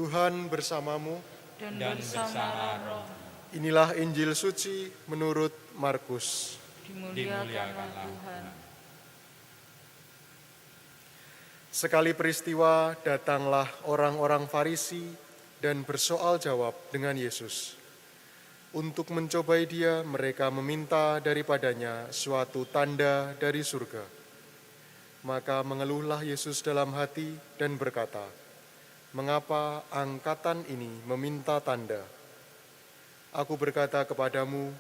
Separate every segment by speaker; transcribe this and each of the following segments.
Speaker 1: Tuhan bersamamu.
Speaker 2: dan bersama roh.
Speaker 1: Inilah Injil suci menurut Markus.
Speaker 2: Dimuliakanlah Tuhan.
Speaker 1: Sekali peristiwa datanglah orang-orang Farisi dan bersoal jawab dengan Yesus. Untuk mencobai dia, mereka meminta daripadanya suatu tanda dari surga. Maka mengeluhlah Yesus dalam hati dan berkata, "Mengapa angkatan ini meminta tanda? Aku berkata kepadamu,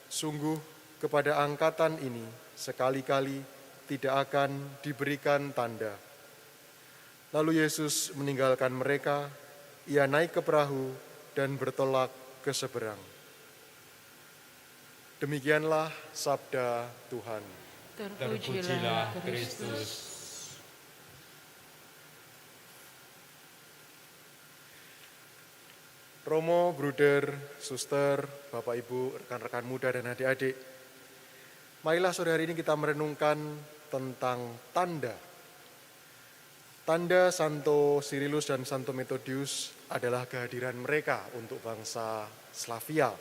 Speaker 1: sungguh kepada angkatan ini sekali-kali tidak akan diberikan tanda." Lalu Yesus meninggalkan mereka, ia naik ke perahu dan bertolak ke seberang. Demikianlah sabda Tuhan.
Speaker 2: Terpujilah Kristus.
Speaker 1: Romo, bruder, suster, bapak ibu, rekan-rekan muda dan adik-adik, marilah sore hari ini kita merenungkan tentang tanda. Tanda Santo Cyrillus dan Santo Methodius adalah kehadiran mereka untuk bangsa Slavia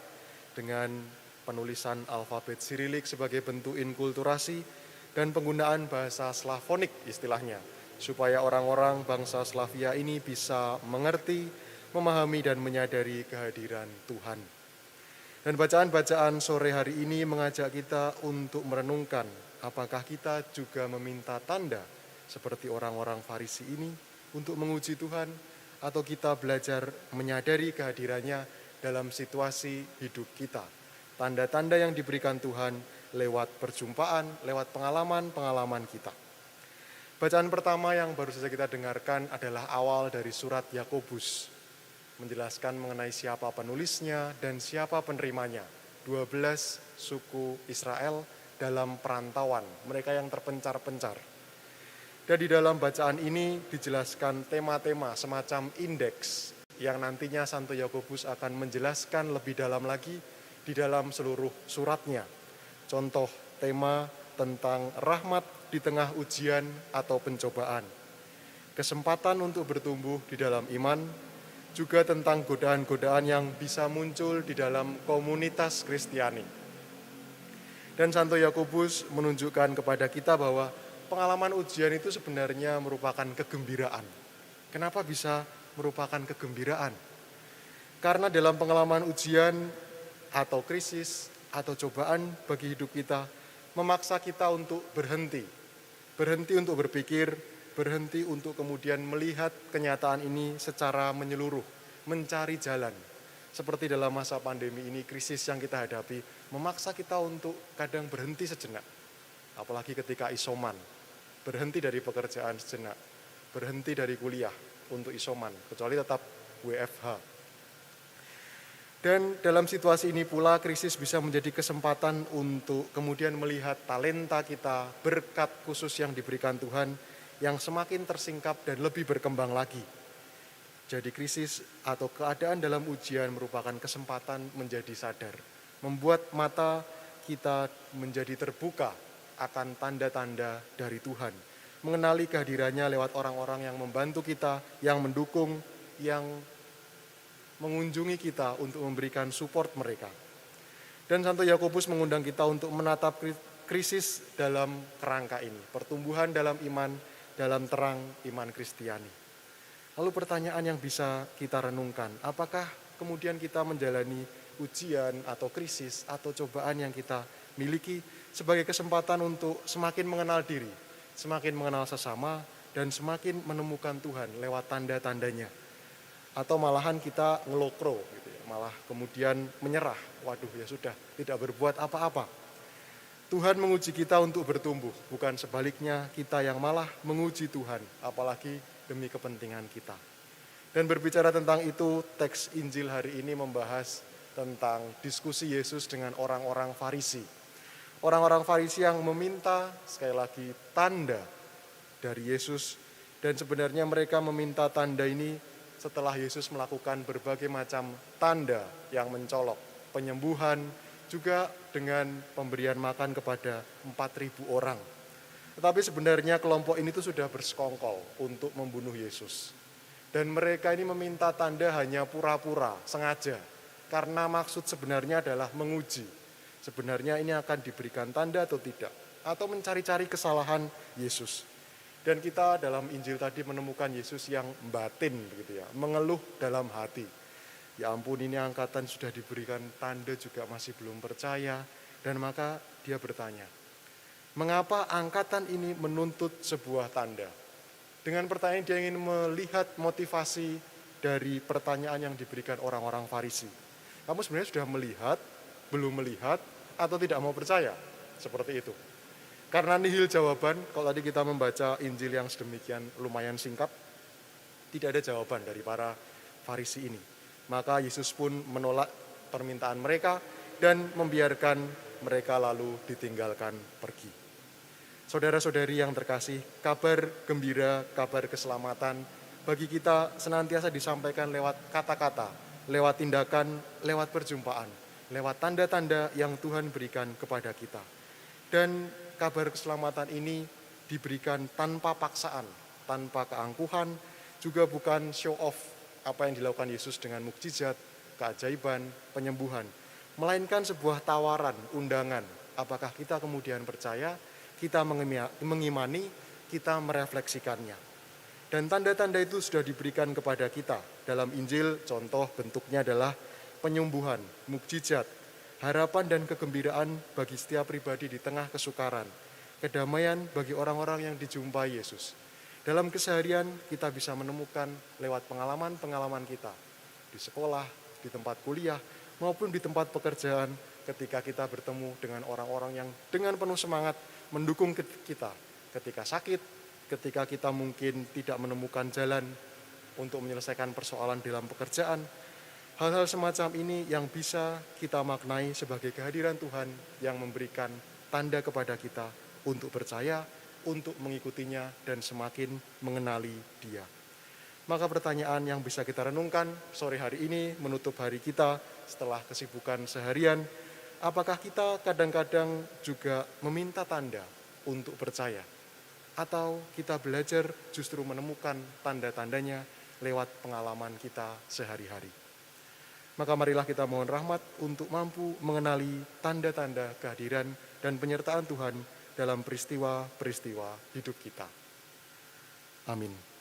Speaker 1: dengan penulisan alfabet Sirilik sebagai bentuk inkulturasi dan penggunaan bahasa Slavonik istilahnya, supaya orang-orang bangsa Slavia ini bisa mengerti, memahami dan menyadari kehadiran Tuhan. Dan bacaan-bacaan sore hari ini mengajak kita untuk merenungkan apakah kita juga meminta tanda seperti orang-orang Farisi ini untuk menguji Tuhan, atau kita belajar menyadari kehadirannya dalam situasi hidup kita. Tanda-tanda yang diberikan Tuhan lewat perjumpaan, lewat pengalaman-pengalaman kita. Bacaan pertama yang baru saja kita dengarkan adalah awal dari surat Yakobus, menjelaskan mengenai siapa penulisnya dan siapa penerimanya. 12 suku Israel dalam perantauan, mereka yang terpencar-pencar. Dan di dalam bacaan ini dijelaskan tema-tema semacam indeks yang nantinya Santo Yakobus akan menjelaskan lebih dalam lagi di dalam seluruh suratnya. Contoh tema tentang rahmat di tengah ujian atau pencobaan, kesempatan untuk bertumbuh di dalam iman, juga tentang godaan-godaan yang bisa muncul di dalam komunitas Kristiani. Dan Santo Yakobus menunjukkan kepada kita bahwa pengalaman ujian itu sebenarnya merupakan kegembiraan. Kenapa bisa merupakan kegembiraan? Karena dalam pengalaman ujian atau krisis atau cobaan bagi hidup kita memaksa kita untuk berhenti untuk berpikir, berhenti untuk kemudian melihat kenyataan ini secara menyeluruh, mencari jalan. Seperti dalam masa pandemi ini, krisis yang kita hadapi memaksa kita untuk kadang berhenti sejenak, apalagi ketika isoman, berhenti dari pekerjaan sejenak, berhenti dari kuliah untuk isoman, kecuali tetap WFH. Dan dalam situasi ini pula krisis bisa menjadi kesempatan untuk kemudian melihat talenta kita, berkat khusus yang diberikan Tuhan yang semakin tersingkap dan lebih berkembang lagi. Jadi krisis atau keadaan dalam ujian merupakan kesempatan menjadi sadar, membuat mata kita menjadi terbuka akan tanda-tanda dari Tuhan, mengenali kehadirannya lewat orang-orang yang membantu kita, yang mendukung, yang mengunjungi kita untuk memberikan support mereka. Dan Santo Yakobus mengundang kita untuk menatap krisis dalam kerangka ini, pertumbuhan dalam iman, dalam terang iman Kristiani. Lalu pertanyaan yang bisa kita renungkan, apakah kemudian kita menjalani ujian atau krisis atau cobaan yang kita miliki sebagai kesempatan untuk semakin mengenal diri, semakin mengenal sesama, dan semakin menemukan Tuhan lewat tanda-tandanya. Atau malahan kita ngelokro, gitu ya, malah kemudian menyerah, waduh ya sudah, tidak berbuat apa-apa. Tuhan menguji kita untuk bertumbuh, bukan sebaliknya kita yang malah menguji Tuhan, apalagi demi kepentingan kita. Dan berbicara tentang itu, teks Injil hari ini membahas tentang diskusi Yesus dengan orang-orang Farisi. Orang-orang Farisi yang meminta, sekali lagi, tanda dari Yesus. Dan sebenarnya mereka meminta tanda ini setelah Yesus melakukan berbagai macam tanda yang mencolok, penyembuhan, juga dengan pemberian makan kepada 4.000 orang. Tetapi sebenarnya kelompok ini tuh sudah bersekongkol untuk membunuh Yesus. Dan mereka ini meminta tanda hanya pura-pura, sengaja. Karena maksud sebenarnya adalah menguji. Sebenarnya ini akan diberikan tanda atau tidak. Atau mencari-cari kesalahan Yesus. Dan kita dalam Injil tadi menemukan Yesus yang batin, begitu ya, mengeluh dalam hati. Ya ampun, ini angkatan sudah diberikan tanda juga masih belum percaya. Dan maka dia bertanya, mengapa angkatan ini menuntut sebuah tanda? Dengan pertanyaan dia ingin melihat motivasi dari pertanyaan yang diberikan orang-orang Farisi. Kamu sebenarnya sudah melihat, belum melihat, atau tidak mau percaya? Seperti itu. Karena nihil jawaban, kalau tadi kita membaca Injil yang sedemikian lumayan singkat, tidak ada jawaban dari para Farisi ini. Maka Yesus pun menolak permintaan mereka dan membiarkan mereka lalu ditinggalkan pergi. Saudara-saudari yang terkasih, kabar gembira, kabar keselamatan bagi kita senantiasa disampaikan lewat kata-kata, lewat tindakan, lewat perjumpaan, lewat tanda-tanda yang Tuhan berikan kepada kita. Dan kabar keselamatan ini diberikan tanpa paksaan, tanpa keangkuhan, juga bukan show off apa yang dilakukan Yesus dengan mukjizat, keajaiban, penyembuhan, melainkan sebuah tawaran, undangan. Apakah kita kemudian percaya, kita mengimani, kita merefleksikannya. Dan tanda-tanda itu sudah diberikan kepada kita. Dalam Injil, contoh bentuknya adalah penyembuhan, mukjizat, harapan dan kegembiraan bagi setiap pribadi di tengah kesukaran, kedamaian bagi orang-orang yang dijumpai Yesus. Dalam keseharian kita bisa menemukan lewat pengalaman-pengalaman kita di sekolah, di tempat kuliah, maupun di tempat pekerjaan ketika kita bertemu dengan orang-orang yang dengan penuh semangat mendukung kita ketika sakit, ketika kita mungkin tidak menemukan jalan untuk menyelesaikan persoalan dalam pekerjaan. Hal-hal semacam ini yang bisa kita maknai sebagai kehadiran Tuhan yang memberikan tanda kepada kita untuk percaya, untuk mengikutinya dan semakin mengenali Dia. Maka pertanyaan yang bisa kita renungkan sore hari ini menutup hari kita setelah kesibukan seharian, apakah kita kadang-kadang juga meminta tanda untuk percaya? Atau kita belajar justru menemukan tanda-tandanya lewat pengalaman kita sehari-hari? Maka marilah kita mohon rahmat untuk mampu mengenali tanda-tanda kehadiran dan penyertaan Tuhan dalam peristiwa-peristiwa hidup kita. Amin.